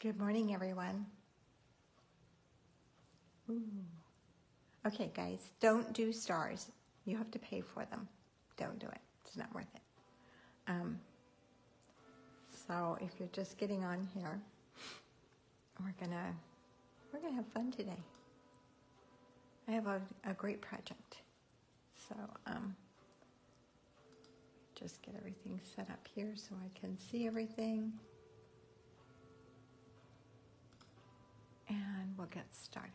Good morning, everyone. Ooh. Okay, guys, don't do stars. You have to pay for them. Don't do it. It's not worth it. So if you're just getting on here, we're gonna have fun today. I have a great project. So just get everything set up here so I can see everything. And we'll get started.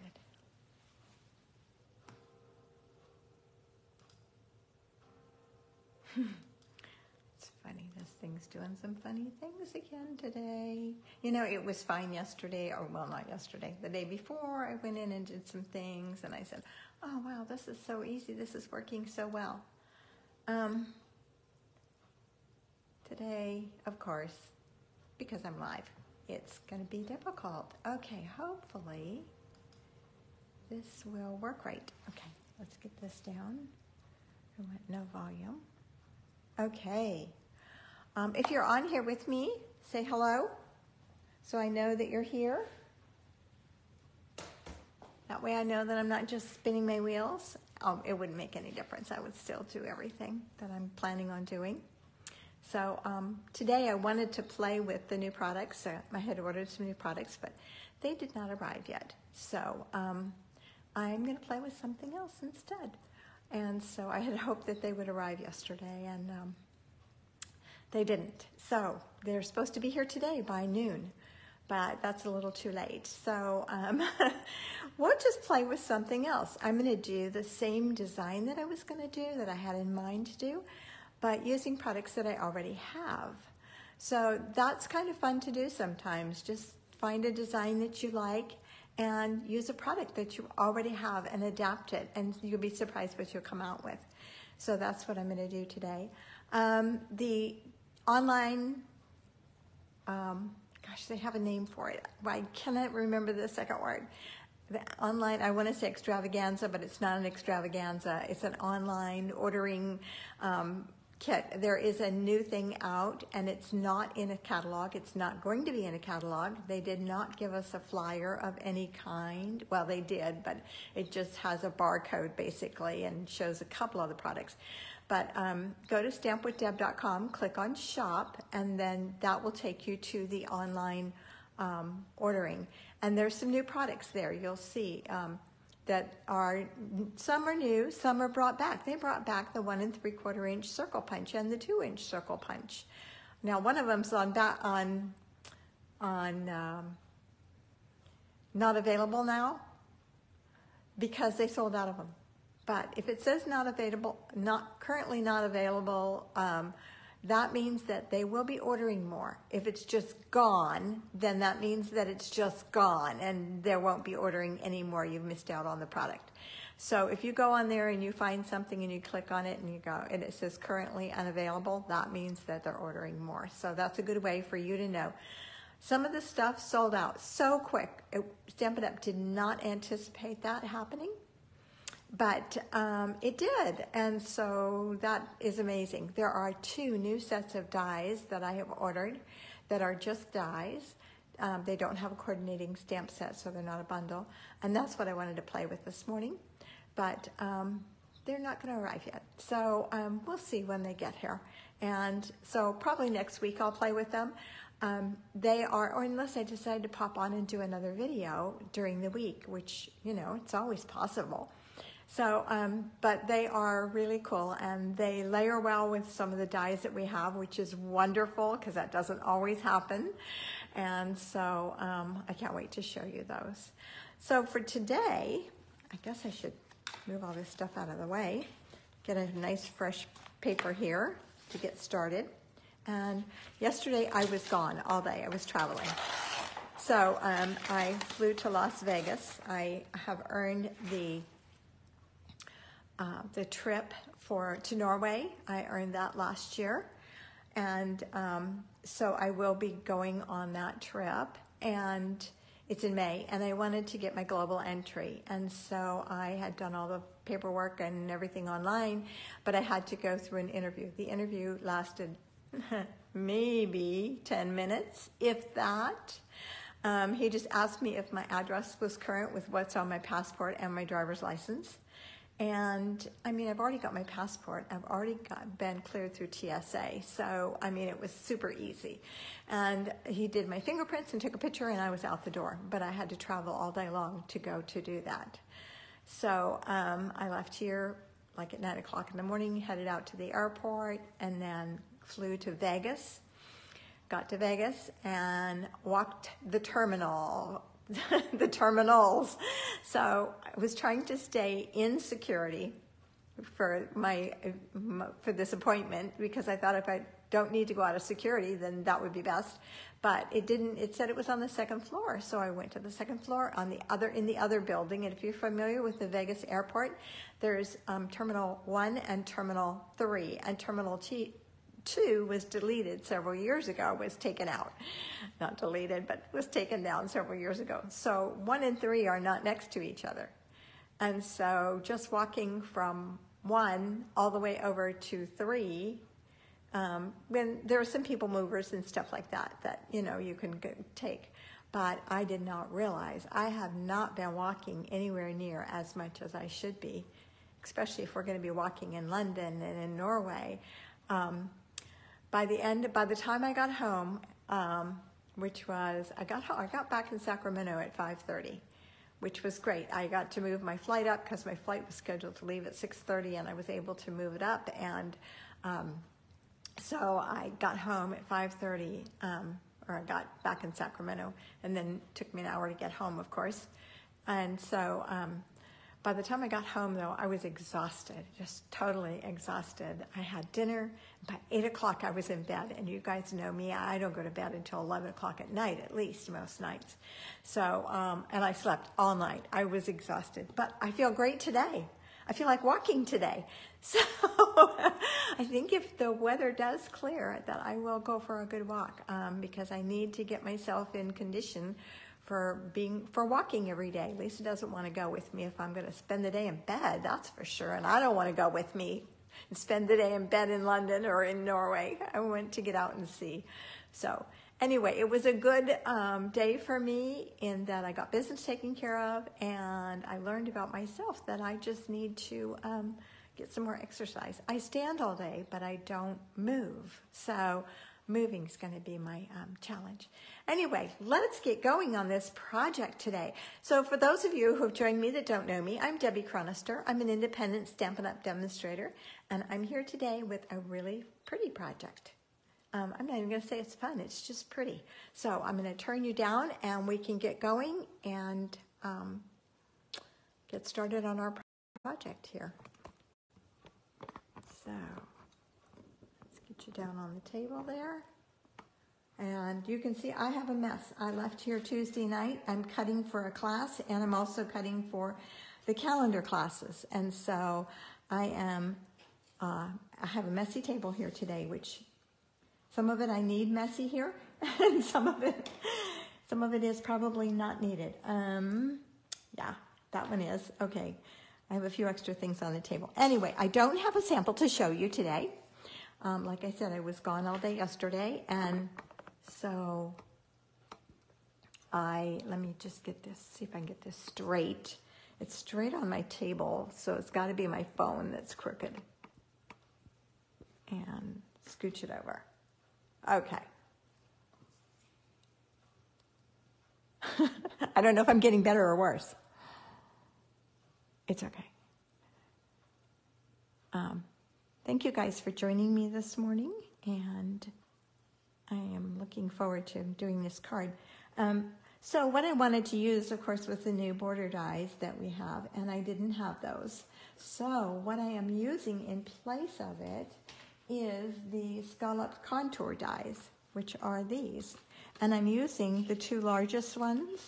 It's funny, this thing's doing some funny things again today. You know, it was fine yesterday, or well, not yesterday, the day before. I went in and did some things, and I said, oh, wow, this is so easy. This is working so well. Today, of course, because I'm live, it's going to be difficult. Okay, hopefully this will work right. Okay, let's get this down. I want no volume. Okay. If you're on here with me, say hello so I know that you're here. That way I know that I'm not just spinning my wheels. It wouldn't make any difference. I would still do everything that I'm planning on doing. So today I wanted to play with the new products. I had ordered some new products, but they did not arrive yet. So I'm going to play with something else instead. And so I had hoped that they would arrive yesterday, and they didn't. So they're supposed to be here today by noon, but that's a little too late. So we'll just play with something else. I'm going to do the same design that I was going to do, that I had in mind to do, but using products that I already have. So that's kind of fun to do sometimes. Just find a design that you like and use a product that you already have and adapt it, and you'll be surprised what you'll come out with. So that's what I'm going to do today. The online, gosh, they have a name for it. I cannot remember the second word. The online, I want to say extravaganza, but it's not an extravaganza. It's an online ordering kit. There is a new thing out, and it's not in a catalog. It's not going to be in a catalog. They did not give us a flyer of any kind. Well, they did, but it just has a barcode basically and shows a couple of the products. But go to stampwithdeb.com, click on shop, and then that will take you to the online ordering. And there's some new products there. You'll see that are, some are new, some are brought back. They brought back the 1 3/4 inch circle punch and the 2 inch circle punch. Now one of them's on not available now because they sold out of them. But if it says not available, currently not available, that means that they will be ordering more. If it's just gone, then that means that it's just gone and they won't be ordering anymore. You've missed out on the product. So if you go on there and you find something and you click on it and you go and it says currently unavailable, that means that they're ordering more. So that's a good way for you to know. Some of the stuff sold out so quick. Stampin' Up! Did not anticipate that happening. But it did, and so that is amazing. There are 2 new sets of dies that I have ordered that are just dies. They don't have a coordinating stamp set, so they're not a bundle. And that's what I wanted to play with this morning. But they're not going to arrive yet. So we'll see when they get here. And so probably next week I'll play with them. They are, or unless I decide to pop on and do another video during the week, which, you know, it's always possible. So, but they are really cool, and they layer well with some of the dies that we have, which is wonderful because that doesn't always happen. And so I can't wait to show you those. So for today, I guess I should move all this stuff out of the way, get a nice fresh paper here to get started. And yesterday I was gone all day. I was traveling. So I flew to Las Vegas. I have earned the trip to Norway. I earned that last year, and so I will be going on that trip, and it's in May, and I wanted to get my global entry, and so I had done all the paperwork and everything online, but I had to go through an interview. The interview lasted maybe 10 minutes, if that. He just asked me if my address was current with what's on my passport and my driver's license. And I mean, I've already got my passport. I've already been cleared through TSA. So, I mean, it was super easy. And he did my fingerprints and took a picture, and I was out the door. But I had to travel all day long to go to do that. So I left here like at 9 o'clock in the morning, headed out to the airport, and then flew to Vegas. Got to Vegas and walked the terminal, the terminals. So I was trying to stay in security for this appointment, because I thought if I don't need to go out of security, then that would be best. But it didn't. It said it was on the second floor, so I went to the second floor in the other building. And if you're familiar with the Vegas airport, there's Terminal 1 and Terminal 3, and Terminal 2 was deleted several years ago, was taken out. Not deleted, but was taken down several years ago. So 1 and 3 are not next to each other. And so just walking from 1 all the way over to 3, when there are some people movers and stuff like that, you know, you can take. But I did not realize I have not been walking anywhere near as much as I should be, especially if we're going to be walking in London and in Norway. By the time I got home, I got back in Sacramento at 5:30, which was great. I got to move my flight up because my flight was scheduled to leave at 6:30, and I was able to move it up. And so I got home at 5:30, or I got back in Sacramento, and then it took me an hour to get home, of course. And so by the time I got home, though, I was exhausted, just totally exhausted. I had dinner. By 8 o'clock, I was in bed. And you guys know me, I don't go to bed until 11 o'clock at night, at least, most nights. So, and I slept all night. I was exhausted. But I feel great today. I feel like walking today. So I think if the weather does clear, that I will go for a good walk, because I need to get myself in condition for walking every day. Lisa doesn't want to go with me if I'm going to spend the day in bed, that's for sure. And I don't want to go with me and spend the day in bed in London or in Norway. I want to get out and see. So anyway, it was a good day for me in that I got business taken care of, and I learned about myself that I just need to get some more exercise. I stand all day, but I don't move. So moving is going to be my challenge. Anyway, let's get going on this project today. So for those of you who have joined me that don't know me, I'm Debbie Chronister. I'm an independent Stampin' Up! Demonstrator, and I'm here today with a really pretty project. I'm not even going to say it's fun, it's just pretty. So I'm going to turn you down, and we can get going and get started on our project here. So you down on the table there, and you can see I have a mess. I left here Tuesday night. I'm cutting for a class, and I'm also cutting for the calendar classes, and so I have a messy table here today, which some of it I need messy here, and some of it is probably not needed. Yeah, that one is okay. I have a few extra things on the table. Anyway, I don't have a sample to show you today. Like I said, I was gone all day yesterday, and so let me just get this, see if I can get this straight. It's straight on my table, so it's got to be my phone that's crooked. And scooch it over. Okay. I don't know if I'm getting better or worse. It's okay. Thank you guys for joining me this morning, and I am looking forward to doing this card. So what I wanted to use, of course, was the new border dies that we have, and I didn't have those. So what I am using in place of it is the scalloped contour dies, which are these. And I'm using the two largest ones,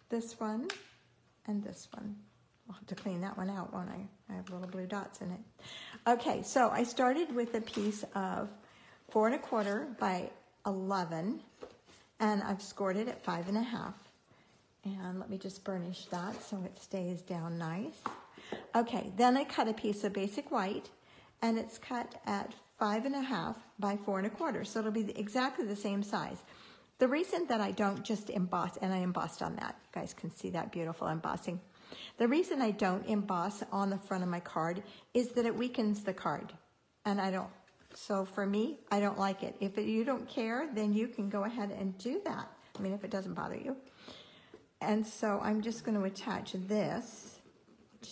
this one and this one. I'll have to clean that one out, won't I? I have little blue dots in it. Okay, so I started with a piece of 4 1/4 by 11, and I've scored it at 5 1/2. And let me just burnish that so it stays down nice. Okay, then I cut a piece of basic white, and it's cut at 5 1/2 by 4 1/4, so it'll be exactly the same size. The reason that I don't just emboss, and I embossed on that, you guys can see that beautiful embossing. The reason I don't emboss on the front of my card is that it weakens the card, and I don't. So for me, I don't like it. If you don't care, then you can go ahead and do that. I mean, if it doesn't bother you. And so I'm just going to attach this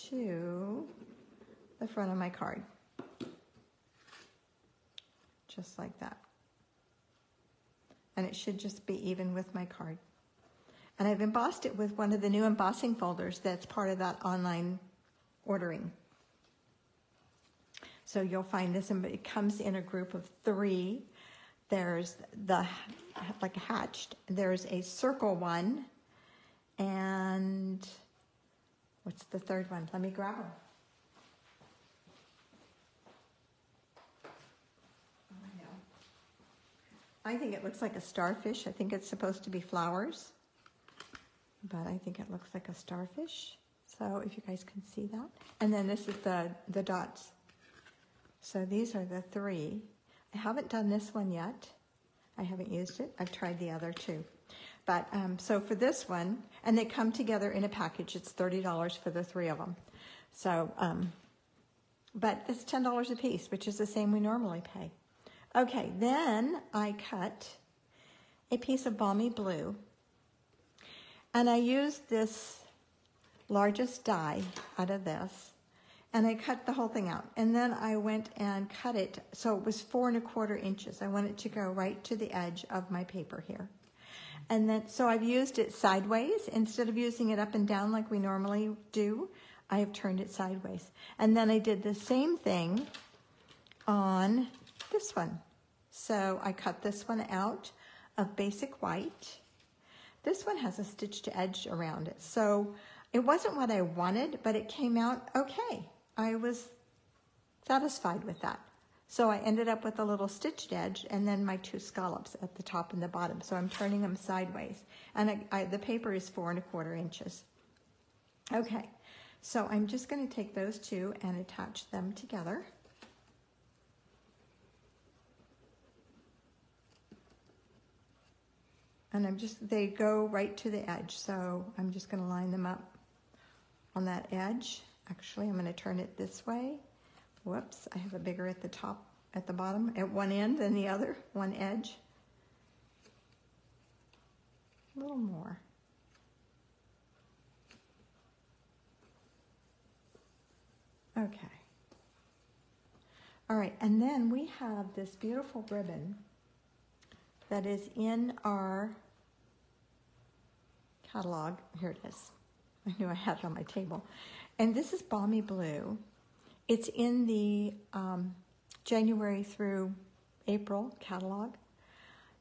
to the front of my card. Just like that. And it should just be even with my card. And I've embossed it with one of the new embossing folders that's part of that online ordering. So you'll find this, it comes in a group of 3. There's the, like a hatched, there's a circle one, and what's the third one? Let me grab them. I think it looks like a starfish. I think it's supposed to be flowers, but I think it looks like a starfish. So if you guys can see that. And then this is the dots. So these are the 3. I haven't done this one yet. I haven't used it. I've tried the other 2. But so for this one, and they come together in a package. It's $30 for the 3 of them. So, but it's $10 a piece, which is the same we normally pay. Okay, then I cut a piece of balmy blue, and I used this largest die out of this, and I cut the whole thing out. And then I went and cut it, so it was 4 1/4 inches. I want it to go right to the edge of my paper here. And then, so I've used it sideways. Instead of using it up and down like we normally do, I have turned it sideways. And then I did the same thing on this one. So I cut this one out of basic white. This one has a stitched edge around it. So it wasn't what I wanted, but it came out okay. I was satisfied with that. So I ended up with a little stitched edge and then my 2 scallops at the top and the bottom. So I'm turning them sideways. And the paper is 4 1/4 inches. Okay, so I'm just going to take those 2 and attach them together. And they go right to the edge. So I'm just going to line them up on that edge. Actually, I'm going to turn it this way. Whoops, I have a bigger at the top, at the bottom, at one end than the other, one edge. A little more. Okay. All right, and then we have this beautiful ribbon that is in our catalog. Here it is. I knew I had it on my table. And this is Balmy Blue. It's in the January through April catalog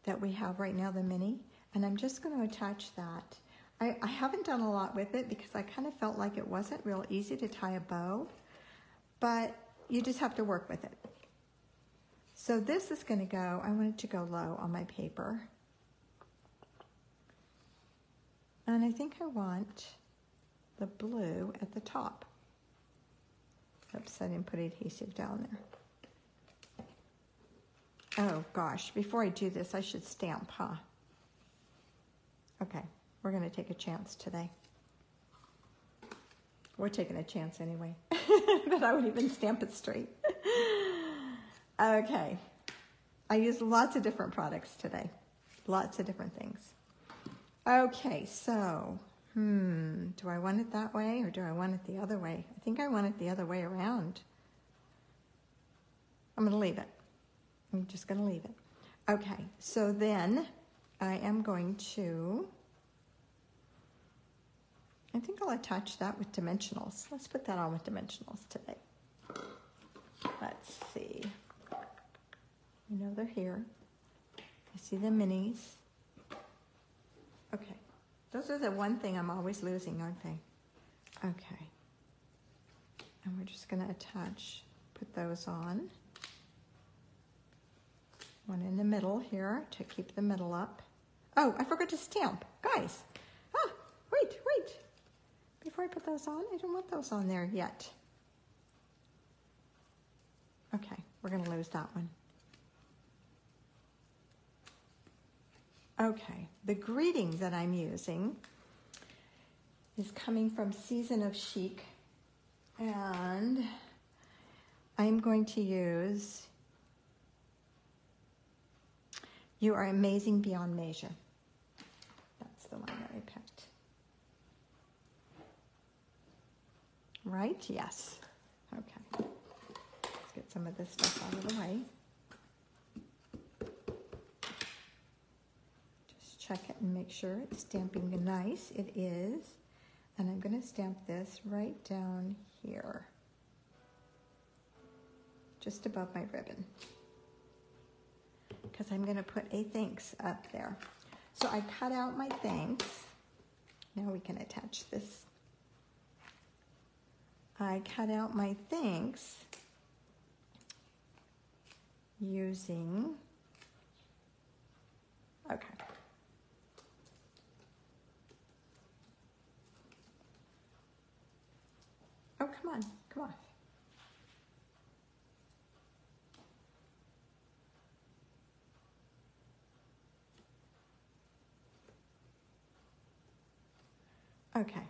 that we have right now, the mini. And I'm just going to attach that. I haven't done a lot with it because I kind of felt like it wasn't real easy to tie a bow. But you just have to work with it. So this is going to go, I want it to go low on my paper. And I think I want the blue at the top. Oops, I didn't put adhesive down there. Oh gosh, before I do this, I should stamp, huh? Okay, we're going to take a chance today. We're taking a chance anyway, but I would even stamp it straight. Okay, I used lots of different products today, lots of different things. Okay, so, do I want it that way or do I want it the other way? I think I want it the other way around. I'm going to leave it. I'm just going to leave it. Okay, so then I am going to, I think I'll attach that with dimensionals. Let's put that on with dimensionals today. Let's see. You know they're here. I see the minis. Okay. Those are the one thing I'm always losing, aren't they? Okay. And we're just going to attach, put those on. One in the middle here to keep the middle up. Oh, I forgot to stamp. Guys. Ah, wait. Before I put those on, I don't want those on there yet. Okay, we're going to lose that one. Okay, the greeting that I'm using is coming from Season of Chic, and I'm going to use You Are Amazing Beyond Measure. That's the one that I picked. Right? Yes. Okay. Let's get some of this stuff out of the way. Just check it and make sure it's stamping nice. It is. And I'm going to stamp this right down here, just above my ribbon, because I'm going to put a thanks up there. So I cut out my thanks. Now we can attach this. I cut out my thanks using, okay. Oh, come on, come on. Okay.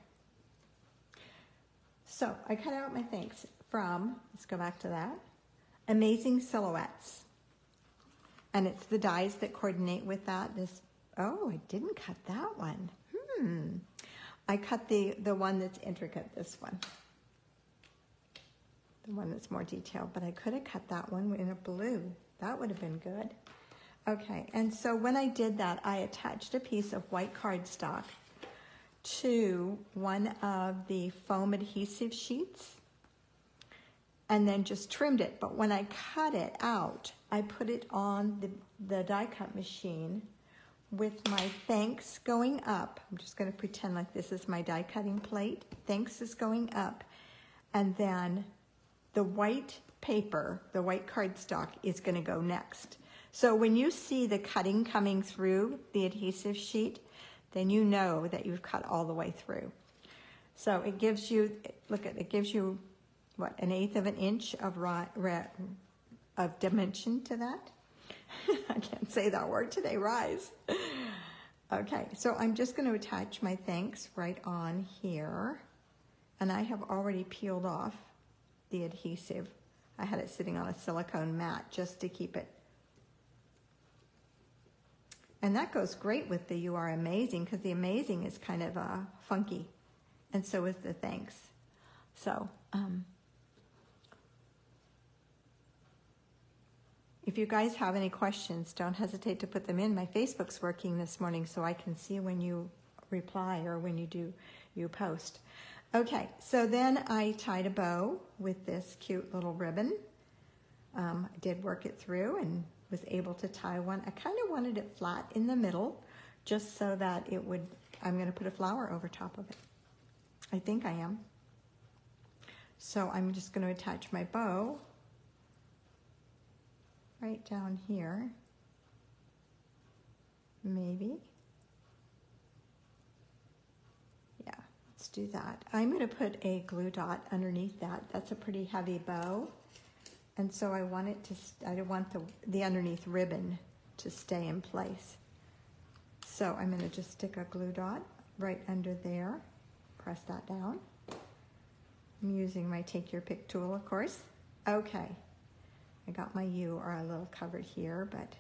So I cut out my thanks from, let's go back to that, Amazing Silhouettes. And it's the dies that coordinate with that. This, oh, I didn't cut that one. I cut the one that's intricate, this one. The one that's more detailed, but I could have cut that one in a blue. That would have been good. Okay, and so when I did that, I attached a piece of white cardstock to one of the foam adhesive sheets and then just trimmed it. But when I cut it out, I put it on the die cut machine with my thanks going up. I'm just going to pretend like this is my die cutting plate. Thanks is going up, and then the white paper, the white cardstock, is going to go next. So when you see the cutting coming through the adhesive sheet, then you know that you've cut all the way through. So it gives you, look at it, gives you what, 1/8 of an inch of dimension to that. I can't say that word today, rise. Okay, so I'm just going to attach my thanks right on here, and I have already peeled off the adhesive. I had it sitting on a silicone mat just to keep it. And that goes great with the You Are Amazing, because the amazing is kind of funky, and so is the thanks. So if you guys have any questions, don't hesitate to put them in. My Facebook's working this morning, so I can see when you reply or when you post. Okay, so then I tied a bow with this cute little ribbon. I did work it through and was able to tie one. I kind of wanted it flat in the middle, just so that it would, I'm going to put a flower over top of it. I think I am. So I'm just going to attach my bow right down here, maybe. Yeah, let's do that. I'm going to put a glue dot underneath that. That's a pretty heavy bow, and so I want it to, I want the underneath ribbon to stay in place. So I'm going to just stick a glue dot right under there, press that down. I'm using my Take Your Pick tool, of course. Okay. I got my U are a little covered here, but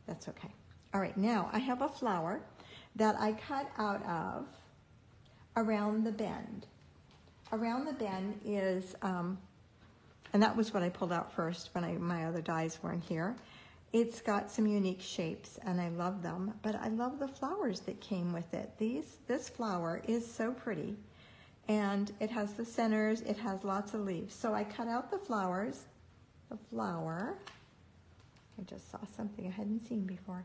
that's okay. All right, now I have a flower that I cut out of Around the Bend. Around the Bend is, and that was what I pulled out first when my other dies weren't here. It's got some unique shapes, and I love them, but I love the flowers that came with it. This flower is so pretty, and it has the centers, it has lots of leaves. So I cut out the flowers. The flower, I just saw something I hadn't seen before.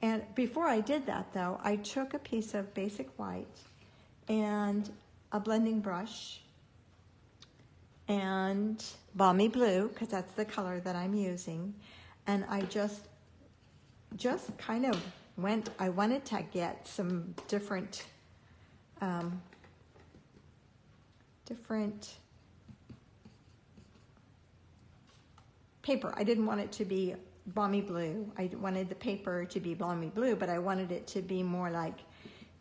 And before I did that, though, I took a piece of basic white and a blending brush and balmy blue, because that's the color that I'm using, and I just kind of went, I wanted to get some different paper. I didn't want it to be balmy blue. I wanted the paper to be balmy blue, but I wanted it to be more like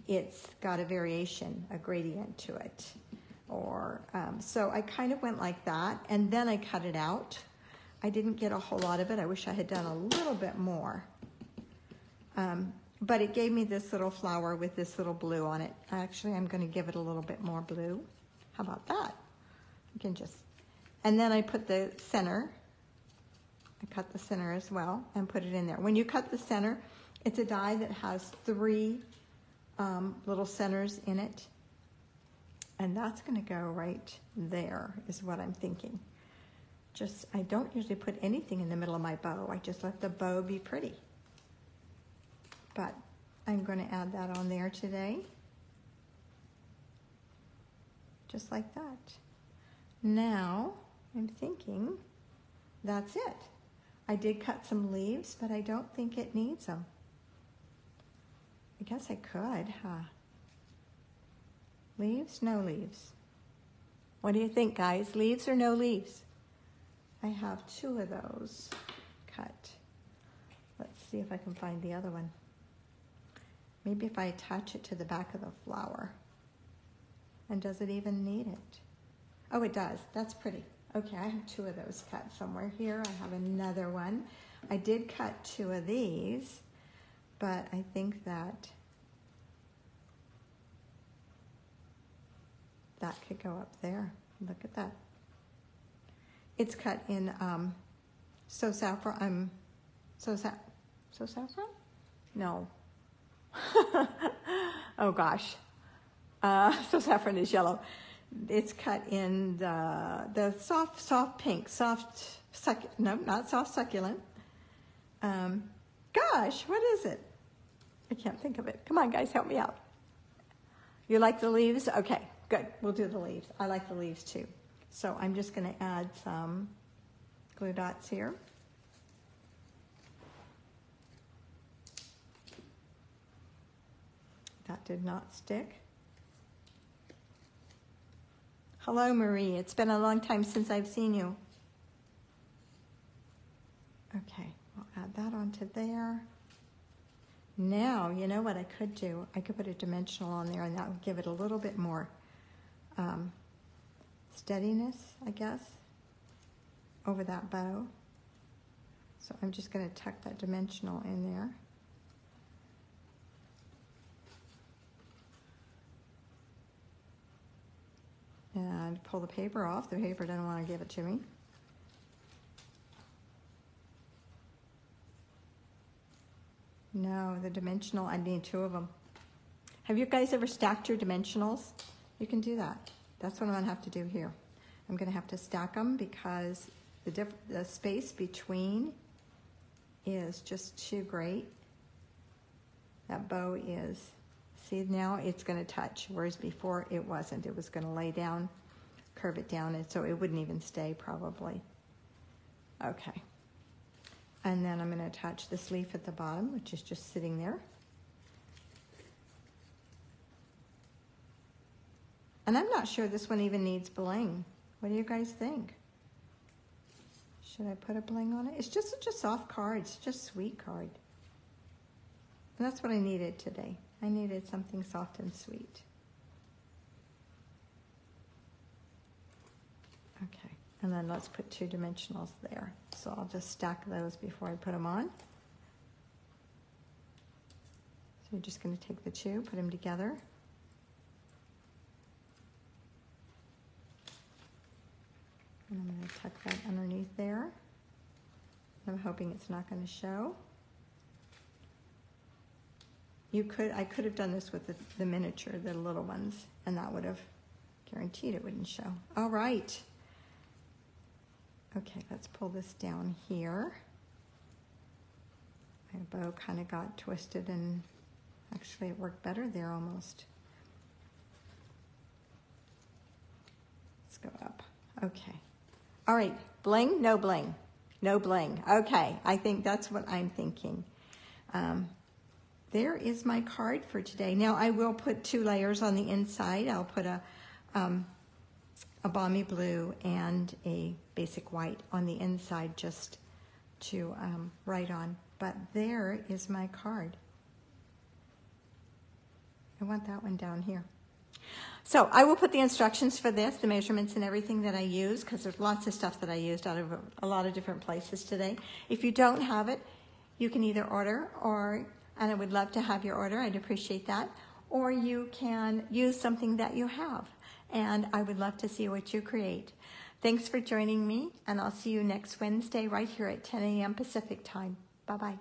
it's got a variation, a gradient to it. Or so I kind of went like that, and then I cut it out. I didn't get a whole lot of it. I wish I had done a little bit more. But it gave me this little flower with this little blue on it. Actually, I'm going to give it a little bit more blue. How about that? You can just, and then I put the center. I cut the center as well and put it in there. When you cut the center, it's a die that has 3 little centers in it. And that's going to go right there, is what I'm thinking. I don't usually put anything in the middle of my bow. I just let the bow be pretty. But I'm going to add that on there today. Just like that. Now, I'm thinking that's it. I did cut some leaves, but I don't think it needs them. I guess I could, huh? Leaves? No leaves. What do you think, guys? Leaves or no leaves? I have 2 of those cut. Let's see if I can find the other one. Maybe if I attach it to the back of the flower. And does it even need it? Oh, it does. That's pretty. Okay, I have 2 of those cut somewhere here. I have another one. I did cut 2 of these, but I think that could go up there. Look at that. It's cut in so saffron. So saffron? No. Oh gosh. So saffron is yellow. It's cut in the soft pink, no, not soft succulent. Gosh, what is it? I can't think of it. Come on, guys, help me out. You like the leaves? Okay, good. We'll do the leaves. I like the leaves too. So I'm just going to add some glue dots here. That did not stick. Hello, Marie. It's been a long time since I've seen you. Okay, I'll add that onto there. Now, you know what I could do? I could put a dimensional on there, and that would give it a little bit more steadiness, I guess, over that bow. So I'm just going to tuck that dimensional in there. And pull the paper off. The paper doesn't want to give it to me. No, the dimensional, I need 2 of them. Have you guys ever stacked your dimensionals? You can do that. That's what I'm going to have to do here. I'm going to have to stack them because the space between is just too great. That bow is, see, now it's going to touch, whereas before it wasn't. It was going to lay down, curve it down, and so it wouldn't even stay probably. Okay. And then I'm going to attach this leaf at the bottom, which is just sitting there. And I'm not sure this one even needs bling. What do you guys think? Should I put a bling on it? It's just such a soft card. It's just sweet card. And that's what I needed today. I needed something soft and sweet. Okay. And then let's put 2 dimensionals there. So I'll just stack those before I put them on. So you're just going to take the 2, put them together. And I'm going to tuck that underneath there. I'm hoping it's not going to show. I could have done this with the miniature, the little ones, and that would have guaranteed it wouldn't show. All right. Okay, let's pull this down here. My bow kind of got twisted, and actually it worked better there almost. Let's go up. Okay. All right, bling, no bling. No bling. Okay, I think that's what I'm thinking. There is my card for today. Now I will put 2 layers on the inside. I'll put a balmy blue and a basic white on the inside just write on. But there is my card. I want that one down here. So I will put the instructions for this, the measurements and everything that I use, because there's lots of stuff that I used out of a lot of different places today. If you don't have it, you can either order, and I would love to have your order, I'd appreciate that, or you can use something that you have, and I would love to see what you create. Thanks for joining me, and I'll see you next Wednesday right here at 10 a.m. Pacific time. Bye-bye.